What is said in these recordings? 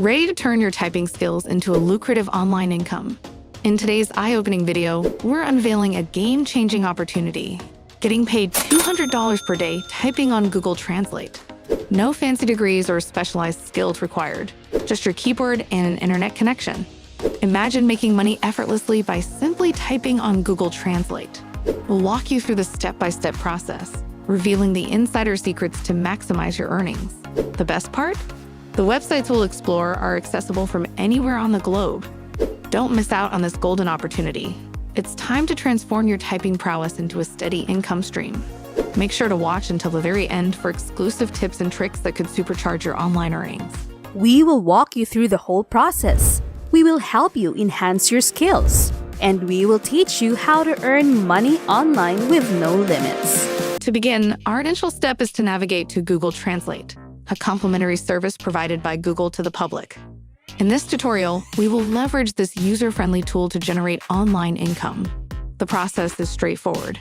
Ready to turn your typing skills into a lucrative online income? In today's eye-opening video, we're unveiling a game-changing opportunity, getting paid $200 per day typing on Google Translate. No fancy degrees or specialized skills required, just your keyboard and an internet connection. Imagine making money effortlessly by simply typing on Google Translate. We'll walk you through the step-by-step process, revealing the insider secrets to maximize your earnings. The best part? The websites we'll explore are accessible from anywhere on the globe. Don't miss out on this golden opportunity. It's time to transform your typing prowess into a steady income stream. Make sure to watch until the very end for exclusive tips and tricks that could supercharge your online earnings. We will walk you through the whole process. We will help you enhance your skills. And we will teach you how to earn money online with no limits. To begin, our initial step is to navigate to Google Translate, a complimentary service provided by Google to the public. In this tutorial, we will leverage this user-friendly tool to generate online income. The process is straightforward.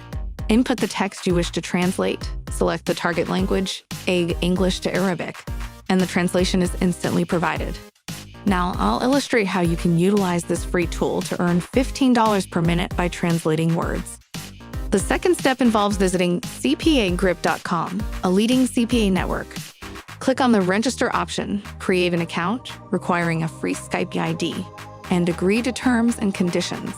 Input the text you wish to translate, select the target language, English to Arabic, and the translation is instantly provided. Now, I'll illustrate how you can utilize this free tool to earn $15 per minute by translating words. The second step involves visiting cpagrip.com, a leading CPA network. Click on the Register option, create an account, requiring a free Skype ID, and agree to terms and conditions.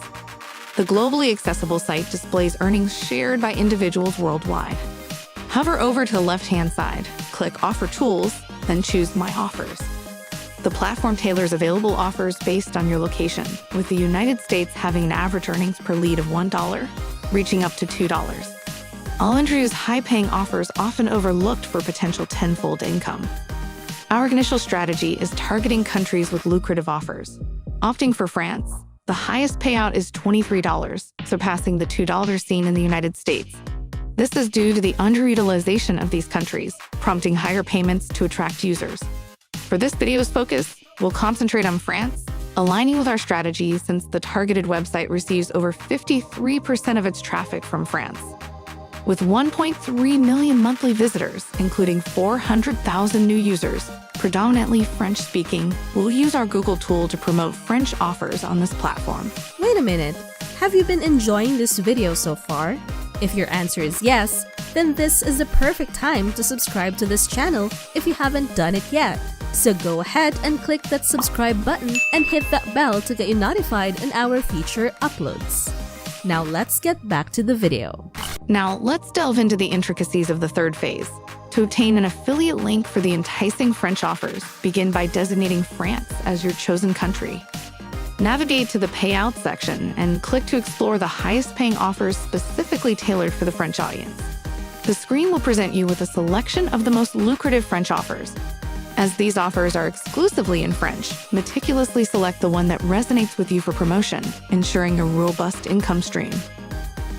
The globally accessible site displays earnings shared by individuals worldwide. Hover over to the left-hand side, click Offer Tools, then choose My Offers. The platform tailors available offers based on your location, with the United States having an average earnings per lead of $1, reaching up to $2. I'll introduce high-paying offers often overlooked for potential tenfold income. Our initial strategy is targeting countries with lucrative offers. Opting for France, the highest payout is $23, surpassing the $2 seen in the United States. This is due to the underutilization of these countries, prompting higher payments to attract users. For this video's focus, we'll concentrate on France, aligning with our strategy since the targeted website receives over 53% of its traffic from France. With 1.3 million monthly visitors, including 400,000 new users, predominantly French-speaking, we'll use our Google tool to promote French offers on this platform. Wait a minute, have you been enjoying this video so far? If your answer is yes, then this is the perfect time to subscribe to this channel if you haven't done it yet. So go ahead and click that subscribe button and hit that bell to get you notified in our future uploads. Now let's get back to the video. Now let's delve into the intricacies of the third phase. To obtain an affiliate link for the enticing French offers, begin by designating France as your chosen country. Navigate to the Payout section and click to explore the highest paying offers specifically tailored for the French audience. The screen will present you with a selection of the most lucrative French offers. As these offers are exclusively in French, meticulously select the one that resonates with you for promotion, ensuring a robust income stream.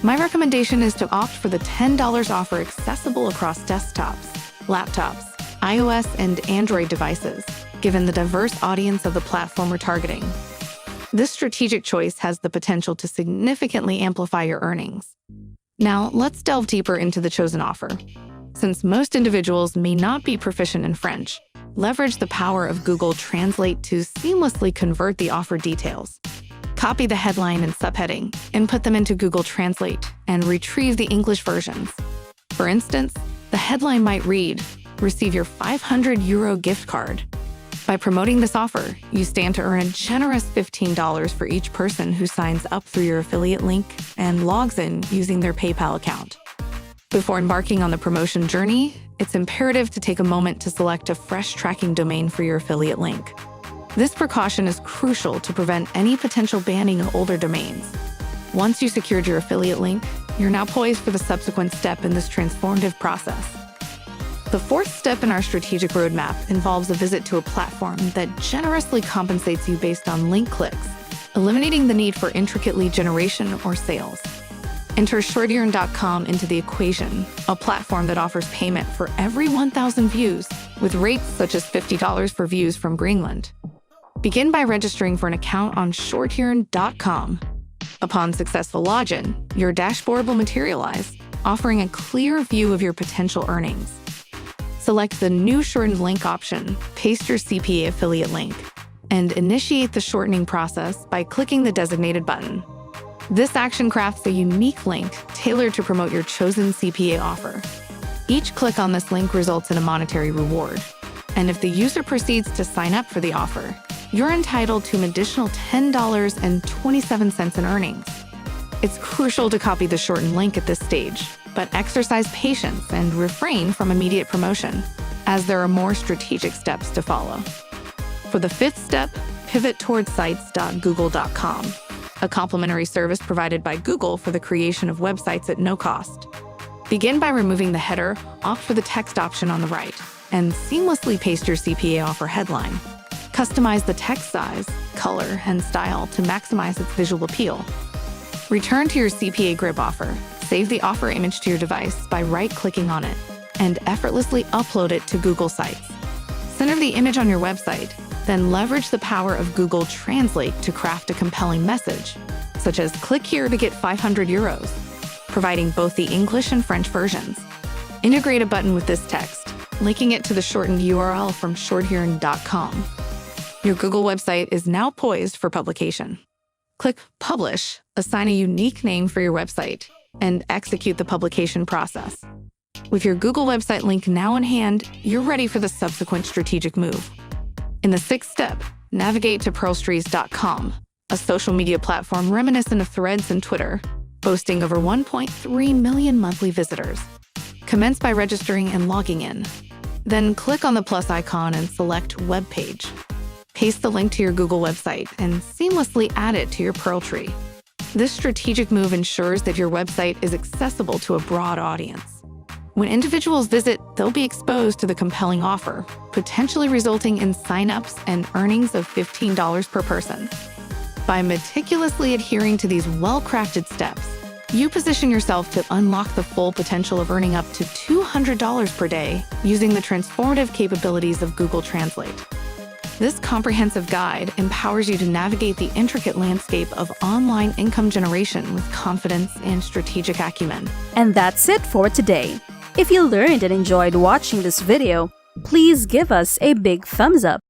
My recommendation is to opt for the $10 offer accessible across desktops, laptops, iOS and Android devices, given the diverse audience of the platform we're targeting. This strategic choice has the potential to significantly amplify your earnings. Now, let's delve deeper into the chosen offer. Since most individuals may not be proficient in French, leverage the power of Google Translate to seamlessly convert the offer details. Copy the headline and subheading, input them into Google Translate, and retrieve the English versions. For instance, the headline might read, "Receive your €500 gift card." By promoting this offer, you stand to earn a generous $15 for each person who signs up through your affiliate link and logs in using their PayPal account. Before embarking on the promotion journey, it's imperative to take a moment to select a fresh tracking domain for your affiliate link. This precaution is crucial to prevent any potential banning of older domains. Once you secured your affiliate link, you're now poised for the subsequent step in this transformative process. The fourth step in our strategic roadmap involves a visit to a platform that generously compensates you based on link clicks, eliminating the need for intricate lead generation or sales. Enter shortearn.com into the equation, a platform that offers payment for every 1,000 views, with rates such as $50 for views from Greenland. Begin by registering for an account on shortearn.com. Upon successful login, your dashboard will materialize, offering a clear view of your potential earnings. Select the New Shortened Link option, paste your CPA affiliate link, and initiate the shortening process by clicking the designated button. This action crafts a unique link tailored to promote your chosen CPA offer. Each click on this link results in a monetary reward, and if the user proceeds to sign up for the offer, you're entitled to an additional $10.27 in earnings. It's crucial to copy the shortened link at this stage, but exercise patience and refrain from immediate promotion, as there are more strategic steps to follow. For the fifth step, pivot towards sites.google.com, a complimentary service provided by Google for the creation of websites at no cost. Begin by removing the header, opt for the text option on the right, and seamlessly paste your CPA offer headline. Customize the text size, color, and style to maximize its visual appeal. Return to your CPA grip offer, save the offer image to your device by right-clicking on it, and effortlessly upload it to Google Sites. Center the image on your website, then leverage the power of Google Translate to craft a compelling message, such as "click here to get 500 euros, providing both the English and French versions. Integrate a button with this text, linking it to the shortened URL from shorthearing.com. Your Google website is now poised for publication. Click Publish, assign a unique name for your website, and execute the publication process. With your Google website link now in hand, you're ready for the subsequent strategic move. In the sixth step, navigate to pearlstrees.com, a social media platform reminiscent of Threads and Twitter, boasting over 1.3 million monthly visitors. Commence by registering and logging in. Then click on the plus icon and select Web Page. Paste the link to your Google website and seamlessly add it to your Pearl tree. This strategic move ensures that your website is accessible to a broad audience. When individuals visit, they'll be exposed to the compelling offer, potentially resulting in sign-ups and earnings of $15 per person. By meticulously adhering to these well-crafted steps, you position yourself to unlock the full potential of earning up to $200 per day using the transformative capabilities of Google Translate. This comprehensive guide empowers you to navigate the intricate landscape of online income generation with confidence and strategic acumen. And that's it for today. If you learned and enjoyed watching this video, please give us a big thumbs up.